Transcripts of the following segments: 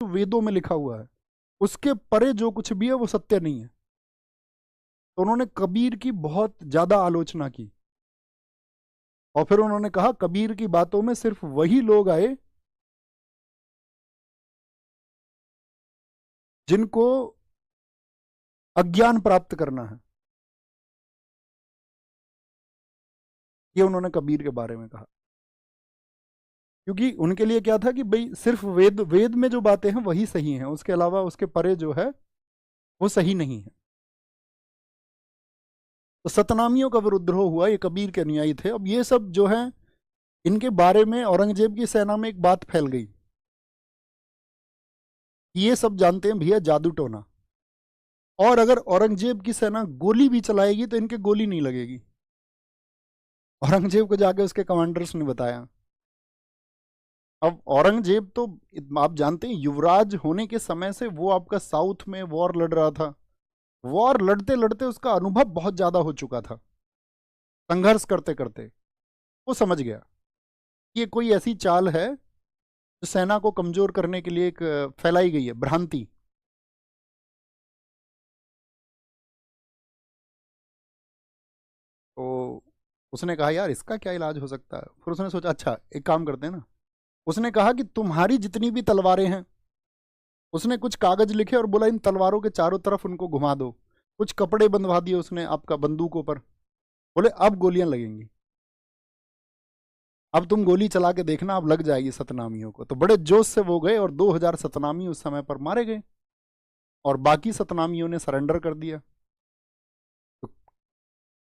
वेदों में लिखा हुआ है उसके परे जो कुछ भी है वो सत्य नहीं है। तो उन्होंने कबीर की बहुत ज्यादा आलोचना की और फिर उन्होंने कहा कबीर की बातों में सिर्फ वही लोग आए जिनको अज्ञान प्राप्त करना है। ये उन्होंने कबीर के बारे में कहा, क्योंकि उनके लिए क्या था कि भाई सिर्फ वेद वेद में जो बातें हैं वही सही हैं, उसके अलावा उसके परे जो है वो सही नहीं है। तो सतनामियों का विद्रोह हुआ, ये कबीर के अनुयायी थे। अब ये सब जो है इनके बारे में औरंगजेब की सेना में एक बात फैल गई, ये सब जानते हैं भैया जादू टोना, और अगर औरंगजेब की सेना गोली भी चलाएगी तो इनके गोली नहीं लगेगी। औरंगजेब को जाके उसके कमांडर्स ने बताया। अब औरंगजेब तो आप जानते हैं युवराज होने के समय से वो आपका साउथ में वॉर लड़ रहा था, वॉर लड़ते लड़ते उसका अनुभव बहुत ज्यादा हो चुका था, संघर्ष करते करते वो समझ गया कि ये कोई ऐसी चाल है जो सेना को कमजोर करने के लिए एक फैलाई गई है भ्रांति। तो उसने कहा यार इसका क्या इलाज हो सकता है। फिर उसने सोचा अच्छा एक काम करते हैं ना, उसने कहा कि तुम्हारी जितनी भी तलवारें हैं, उसने कुछ कागज लिखे और बोला इन तलवारों के चारों तरफ उनको घुमा दो, कुछ कपड़े बंधवा दिए उसने आपका बंदूकों पर, बोले अब गोलियां लगेंगी, अब तुम गोली चला के देखना अब लग जाएगी सतनामियों को। तो बड़े जोश से वो गए और 2000 सतनामी उस समय पर मारे गए और बाकी सतनामियों ने सरेंडर कर दिया। तो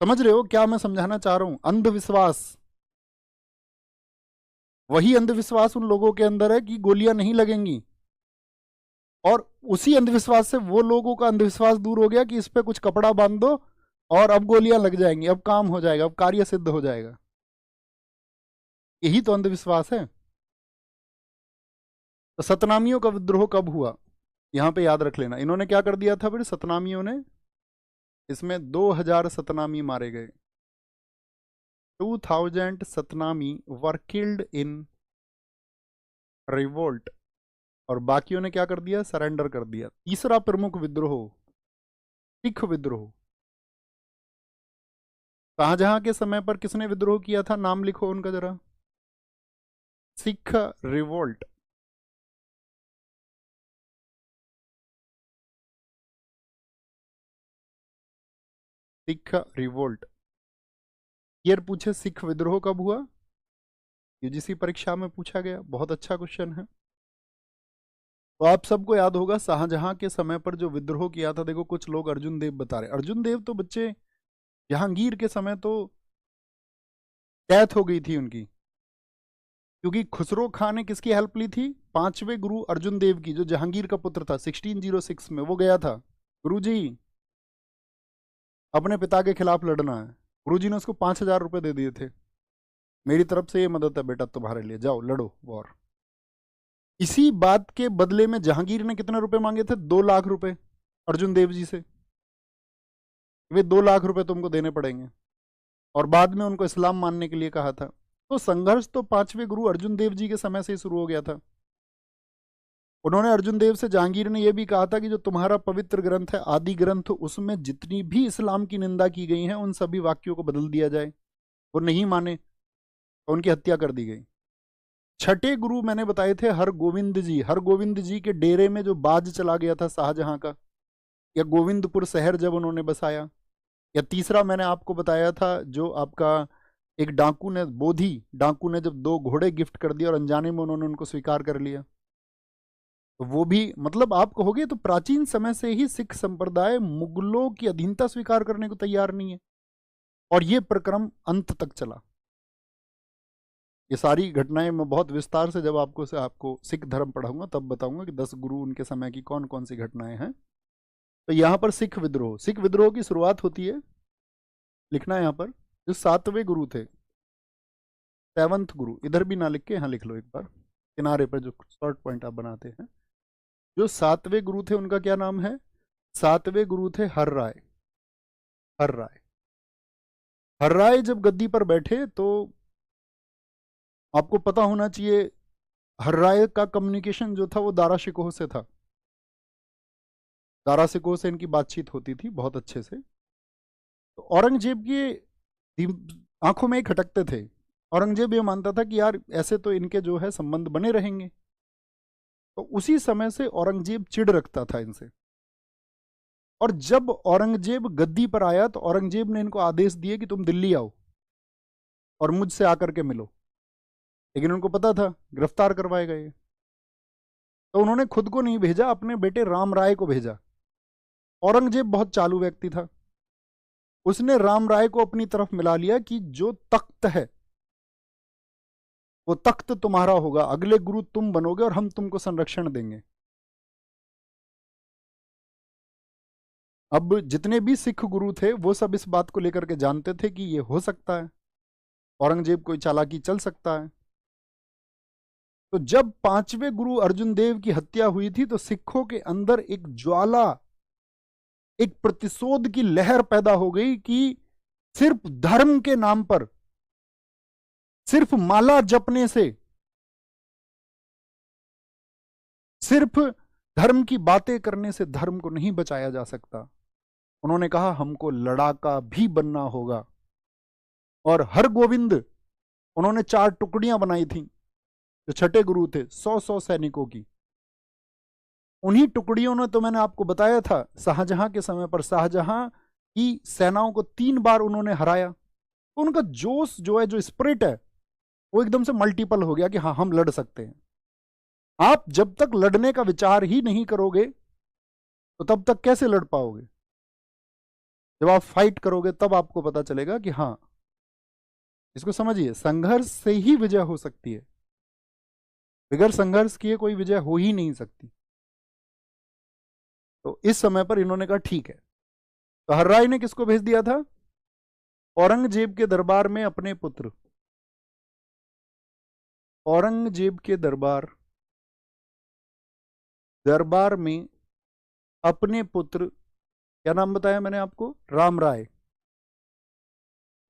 समझ रहे हो क्या मैं समझाना चाह रहा हूं? अंधविश्वास, वही अंधविश्वास उन लोगों के अंदर है कि गोलियां नहीं लगेंगी, और उसी अंधविश्वास से वो लोगों का अंधविश्वास दूर हो गया कि इस पे कुछ कपड़ा बांध दो और अब गोलियां लग जाएंगी, अब काम हो जाएगा, अब कार्य सिद्ध हो जाएगा। यही तो अंधविश्वास है। तो सतनामियों का विद्रोह कब हुआ, यहां पे याद रख लेना। इन्होंने क्या कर दिया था फिर सतनामियों ने, इसमें 2000 सतनामी मारे गए। 2000 Satnami were killed in revolt, और बाकियों ने क्या कर दिया, सरेंडर कर दिया। तीसरा प्रमुख विद्रोह सिख विद्रोह। शाहजहां के समय पर किसने विद्रोह किया था, नाम लिखो उनका जरा। Sikh revolt. Sikh revolt. Year पूछे सिख विद्रोह कब हुआ, यूजीसी परीक्षा में पूछा गया, बहुत अच्छा क्वेश्चन है। तो आप सबको याद होगा शाहजहां के समय पर जो विद्रोह किया था, देखो कुछ लोग अर्जुन देव बता रहे, अर्जुन देव तो बच्चे जहांगीर के समय तो डेथ हो गई थी उनकी, क्योंकि खुसरो खान ने किसकी हेल्प ली थी, पांचवें गुरु अर्जुन देव की, जो जहांगीर का पुत्र था। 1606 में वो गया था, गुरुजी अपने पिता के खिलाफ लड़ना है। गुरुजी ने उसको 5000 रुपए दे दिए थे, मेरी तरफ से ये मदद है बेटा तुम्हारे लिए, जाओ लड़ो वॉर। इसी बात के बदले में जहांगीर ने कितने रुपए मांगे थे, 2 लाख रुपए अर्जुन देव जी से। वे 2 लाख रुपए तुमको देने पड़ेंगे, और बाद में उनको इस्लाम मानने के लिए कहा था। तो संघर्ष तो पांचवें गुरु अर्जुन देव जी के समय से ही शुरू हो गया था। उन्होंने अर्जुन देव से, जहांगीर ने यह भी कहा था कि जो तुम्हारा पवित्र ग्रंथ है आदि ग्रंथ, उसमें जितनी भी इस्लाम की निंदा की गई है उन सभी वाक्यों को बदल दिया जाए। वो नहीं माने तो उनकी हत्या कर दी गई। छठे गुरु मैंने बताए थे हरगोविंद जी, हरगोविंद जी के डेरे में जो बाज चला गया था शाहजहां का, या गोविंदपुर शहर जब उन्होंने बसाया। या तीसरा मैंने आपको बताया था जो आपका एक डाकू ने, बोधी डाकू ने जब 2 घोड़े गिफ्ट कर दिए और अनजाने में उन्होंने उनको स्वीकार कर लिया। तो वो भी मतलब आप कहोगे तो प्राचीन समय से ही सिख संप्रदाय मुगलों की अधीनता स्वीकार करने को तैयार नहीं है, और ये प्रक्रम अंत तक चला। ये सारी घटनाएं मैं बहुत विस्तार से जब आपको सिख धर्म पढ़ाऊंगा तब बताऊंगा कि 10 गुरु उनके समय की कौन कौन सी घटनाएं हैं। तो यहाँ पर सिख विद्रोह, सिख विद्रोह की शुरुआत होती है, लिखना है यहाँ पर, जो 7वें गुरु थे, 7th गुरु, इधर भी ना लिख के यहाँ लिख लो एक बार किनारे पर, जो शॉर्ट पॉइंट आप बनाते हैं। जो 7वें गुरु थे उनका क्या नाम है, 7वें गुरु थे हर राय। हर राय, हर राय जब गद्दी पर बैठे तो आपको पता होना चाहिए हर्राय का कम्युनिकेशन जो था वो दारा शिकोह से था। दारा शिकोह से इनकी बातचीत होती थी बहुत अच्छे से। तो औरंगजेब की आंखों में ही खटकते थे। औरंगजेब ये मानता था कि यार ऐसे तो इनके जो है संबंध बने रहेंगे। तो उसी समय से औरंगजेब चिढ़ रखता था इनसे। और जब औरंगजेब गद्दी पर आया तो औरंगजेब ने इनको आदेश दिए कि तुम दिल्ली आओ और मुझसे आकर के मिलो। लेकिन उनको पता था गिरफ्तार करवाएगा ये, तो उन्होंने खुद को नहीं भेजा, अपने बेटे राम राय को भेजा। औरंगजेब बहुत चालू व्यक्ति था, उसने राम राय को अपनी तरफ मिला लिया कि जो तख्त है वो तख्त तुम्हारा होगा, अगले गुरु तुम बनोगे और हम तुमको संरक्षण देंगे। अब जितने भी सिख गुरु थे वो सब इस बात को लेकर के जानते थे कि ये हो सकता है, औरंगजेब कोई चालाकी चल सकता है। तो जब पांचवें गुरु अर्जुन देव की हत्या हुई थी तो सिखों के अंदर एक ज्वाला, एक प्रतिशोध की लहर पैदा हो गई कि सिर्फ धर्म के नाम पर, सिर्फ माला जपने से, सिर्फ धर्म की बातें करने से धर्म को नहीं बचाया जा सकता। उन्होंने कहा हमको लड़ाका भी बनना होगा। और हर गोविंद, उन्होंने 4 टुकड़ियां बनाई थी जो छठे गुरु थे, 100-100 सैनिकों की। उन्हीं टुकड़ियों ने, तो मैंने आपको बताया था शाहजहां के समय पर शाहजहां की सेनाओं को 3 बार उन्होंने हराया। तो उनका जोश जो है, जो स्पिरिट है, वो एकदम से मल्टीपल हो गया कि हाँ हम लड़ सकते हैं। आप जब तक लड़ने का विचार ही नहीं करोगे तो तब तक कैसे लड़ पाओगे? जब आप फाइट करोगे तब आपको पता चलेगा कि हाँ, इसको समझिए, संघर्ष से ही विजय हो सकती है, बगैर संघर्ष किए कोई विजय हो ही नहीं सकती। तो इस समय पर इन्होंने कहा ठीक है। तो हर्राय ने किसको भेज दिया था? औरंगजेब के दरबार में अपने पुत्र, औरंगजेब के दरबार में अपने पुत्र, क्या नाम बताया मैंने आपको? राम राय,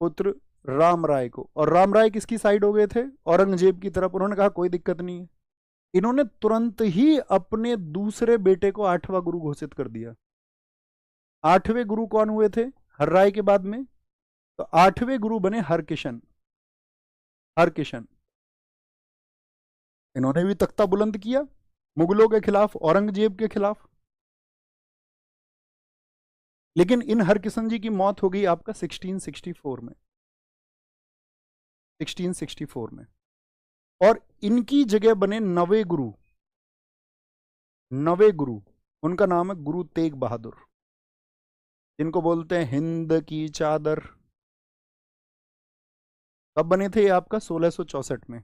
पुत्र राम राय को। और राम राय किसकी साइड हो गए थे? औरंगजेब की तरफ। उन्होंने कहा कोई दिक्कत नहीं है। इन्होंने तुरंत ही अपने दूसरे बेटे को 8वां गुरु घोषित कर दिया। 8वें गुरु कौन हुए थे हर्राय के बाद में? तो 8वें गुरु बने हरकिशन। हरकिशन, इन्होंने भी तख्ता बुलंद किया मुगलों के खिलाफ, औरंगजेब के खिलाफ। लेकिन इन हरकिशन जी की मौत हो गई आपका 1664 में, 1664 में। और इनकी जगह बने नवे गुरु, नवे गुरु। उनका नाम है गुरु तेग बहादुर, जिनको बोलते हैं हिंद की चादर। कब बने थे ये आपका? 1664 में,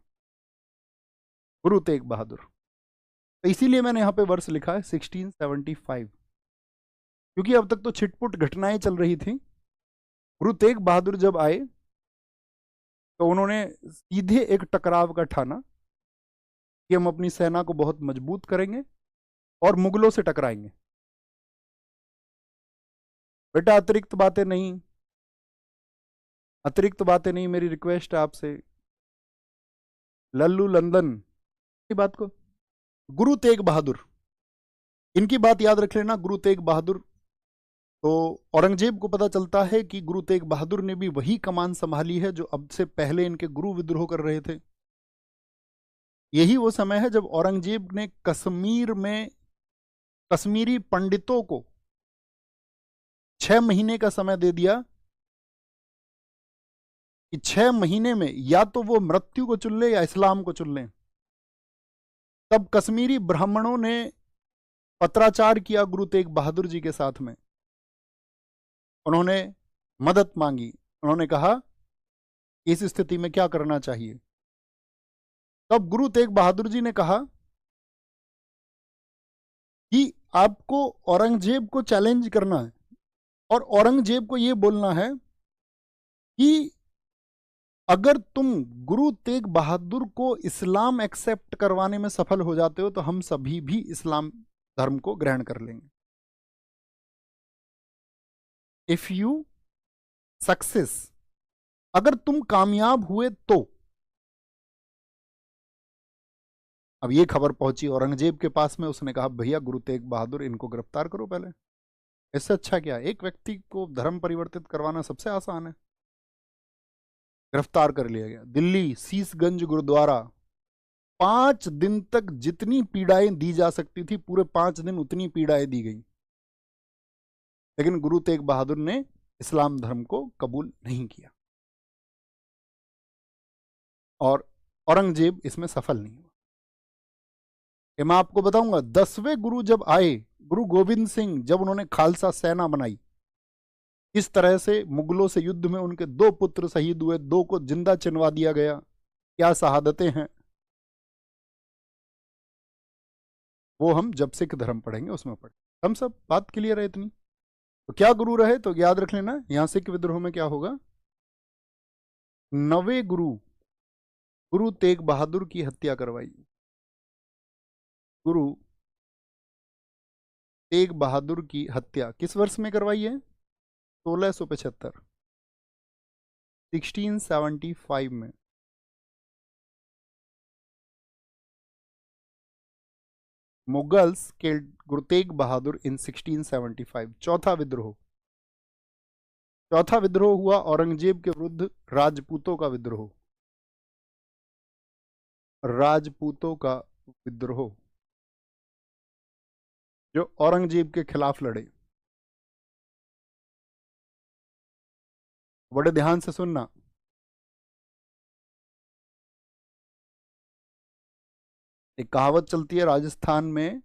गुरु तेग बहादुर। तो इसीलिए मैंने यहां पे वर्ष लिखा है 1675, क्योंकि अब तक तो छिटपुट घटनाएं चल रही थी। गुरु तेग बहादुर जब आए तो उन्होंने सीधे एक टकराव का ठाना कि हम अपनी सेना को बहुत मजबूत करेंगे और मुगलों से टकराएंगे। बेटा अतिरिक्त बातें नहीं, अतिरिक्त बातें नहीं, मेरी रिक्वेस्ट है आपसे। लल्लू लंदन की बात को, गुरु तेग बहादुर, इनकी बात याद रख लेना, गुरु तेग बहादुर। तो औरंगजेब को पता चलता है कि गुरु तेग बहादुर ने भी वही कमान संभाली है जो अब से पहले इनके गुरु विद्रोह कर रहे थे। यही वो समय है जब औरंगजेब ने कश्मीर में कश्मीरी पंडितों को 6 महीने का समय दे दिया कि 6 महीने में या तो वो मृत्यु को चुन ले या इस्लाम को चुन लें। तब कश्मीरी ब्राह्मणों ने पत्राचार किया गुरु तेग बहादुर जी के साथ में, उन्होंने मदद मांगी। उन्होंने कहा इस स्थिति में क्या करना चाहिए। तब गुरु तेग बहादुर जी ने कहा कि आपको औरंगजेब को चैलेंज करना है और औरंगजेब को यह बोलना है कि अगर तुम गुरु तेग बहादुर को इस्लाम एक्सेप्ट करवाने में सफल हो जाते हो तो हम सभी भी इस्लाम धर्म को ग्रहण कर लेंगे। इफ यू सक्सेस, अगर तुम कामयाब हुए तो, अब ये खबर पहुंची औरंगजेब के पास में, उसने कहा भैया गुरु तेग बहादुर इनको गिरफ्तार करो पहले। इससे अच्छा क्या, एक व्यक्ति को धर्म परिवर्तित करवाना सबसे आसान है। गिरफ्तार कर लिया गया। दिल्ली शीशगंज गुरुद्वारा 5 दिन तक जितनी पीड़ाएं दी जा सकती थी, पूरे 5 दिन उतनी पीड़ाएं दी गई, लेकिन गुरु तेग बहादुर ने इस्लाम धर्म को कबूल नहीं किया और औरंगजेब इसमें सफल नहीं हुआ। ये मैं आपको बताऊंगा, 10वें गुरु जब आए, गुरु गोविंद सिंह, जब उन्होंने खालसा सेना बनाई, किस तरह से मुगलों से युद्ध में उनके 2 पुत्र शहीद हुए, 2 को जिंदा चिनवा दिया गया, क्या शहादतें हैं, वो हम जब सिख धर्म पढ़ेंगे उसमें पढ़ेंगे। हम सब बात क्लियर है इतनी? तो क्या गुरु रहे, तो याद रख लेना, यहां सिख विद्रोह में क्या होगा, 9वें गुरु गुरु तेग बहादुर की हत्या करवाई। गुरु तेग बहादुर की हत्या किस वर्ष में करवाई है? 1675, 1675 में। मुगल्स किल्ड गुरु तेग बहादुर इन 1675। चौथा विद्रोह, चौथा विद्रोह हुआ औरंगजेब के विरुद्ध, राजपूतों का विद्रोह, राजपूतों का विद्रोह जो औरंगजेब के खिलाफ लड़े। बड़े ध्यान से सुनना, एक कहावत चलती है राजस्थान में,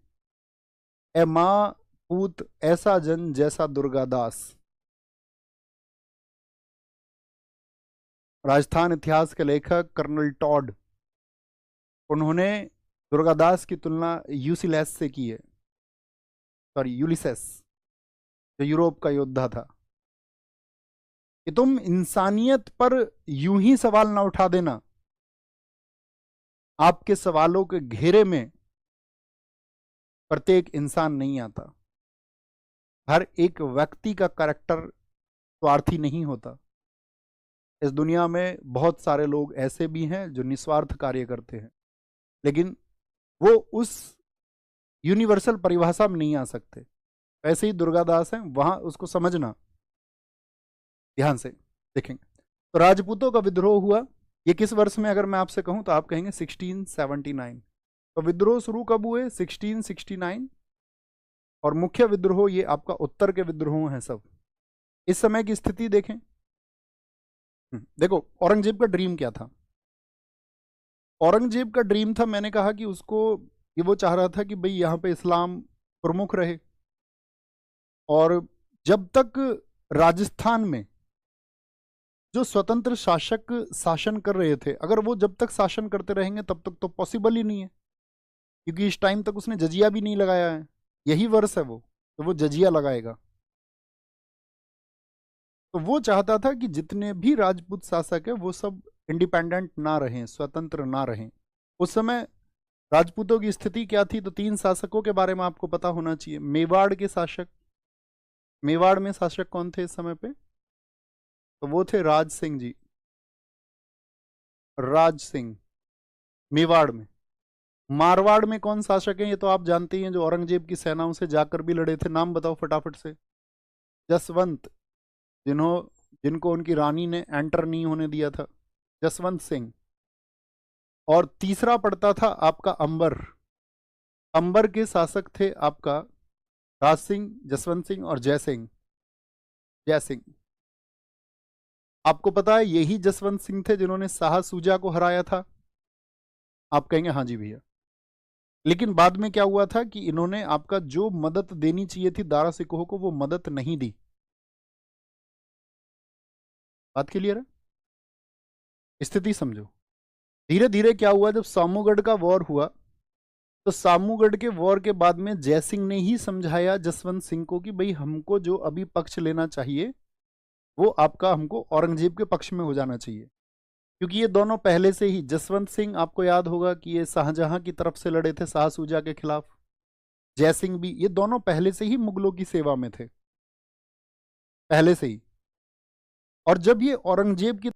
ए मां पूत ऐसा जन जैसा दुर्गादास। राजस्थान इतिहास के लेखक कर्नल टॉड, उन्होंने दुर्गादास की तुलना यूसिलेस से की है, सॉरी यूलिसेस, जो यूरोप का योद्धा था, कि तुम इंसानियत पर यूं ही सवाल ना उठा देना, आपके सवालों के घेरे में प्रत्येक इंसान नहीं आता, हर एक व्यक्ति का कैरेक्टर स्वार्थी नहीं होता। इस दुनिया में बहुत सारे लोग ऐसे भी हैं जो निस्वार्थ कार्य करते हैं, लेकिन वो उस यूनिवर्सल परिभाषा में नहीं आ सकते। ऐसे ही दुर्गादास हैं, वहां उसको समझना, ध्यान से देखेंगे। तो राजपूतों का विद्रोह हुआ, ये किस वर्ष में अगर मैं आपसे कहूं तो आप कहेंगे 1679। तो विद्रोह शुरू कब हुए? 1669। और मुख्य विद्रोह ये आपका उत्तर के विद्रोह हैं सब। इस समय की स्थिति देखें, देखो औरंगजेब का ड्रीम क्या था? औरंगजेब का ड्रीम था, मैंने कहा कि उसको, ये वो चाह रहा था कि भाई यहाँ पे इस्लाम प्रमुख रहे, और जब तक राजस्थान में जो स्वतंत्र शासक शासन कर रहे थे, अगर वो जब तक शासन करते रहेंगे तब तक तो पॉसिबल ही नहीं है, क्योंकि इस टाइम तक उसने जजिया भी नहीं लगाया है, यही वर्ष है वो, तो वो जजिया लगाएगा। तो वो चाहता था कि जितने भी राजपूत शासक है वो सब इंडिपेंडेंट ना रहें, स्वतंत्र ना रहें। उस समय राजपूतों की स्थिति क्या थी? तो 3 शासकों के बारे में आपको पता होना चाहिए। मेवाड़ के शासक, मेवाड़ में शासक कौन थे इस समय पे? तो वो थे राज सिंह जी, राज सिंह मेवाड़ में। मारवाड़ में कौन शासक हैं? ये तो आप जानते ही हैं, जो औरंगजेब की सेनाओं से जाकर भी लड़े थे। नाम बताओ फटाफट से। जसवंत, जिनको उनकी रानी ने एंटर नहीं होने दिया था, जसवंत सिंह। और तीसरा पड़ता था आपका अंबर, अंबर के शासक थे आपका राज सिंह, जसवंत सिंह और जय सिंह, जय सिंह। आपको पता है यही जसवंत सिंह थे जिन्होंने शाह सूजा को हराया था? आप कहेंगे हाँ जी भैया। लेकिन बाद में क्या हुआ था कि इन्होंने आपका जो मदद देनी चाहिए थी दारा सिकोह को, वो मदद नहीं दी। बात क्लियर है? स्थिति समझो। धीरे धीरे क्या हुआ, जब सामूगढ़ का वॉर हुआ, तो सामूगढ़ के वॉर के बाद में जय सिंह ने ही समझाया जसवंत सिंह को कि भाई हमको जो अभी पक्ष लेना चाहिए वो आपका, हमको औरंगजेब के पक्ष में हो जाना चाहिए, क्योंकि ये दोनों पहले से ही, जसवंत सिंह आपको याद होगा कि ये शाहजहां की तरफ से लड़े थे शाह सूजा के खिलाफ, जय सिंह भी, ये दोनों पहले से ही मुगलों की सेवा में थे, पहले से ही। और जब ये औरंगजेब की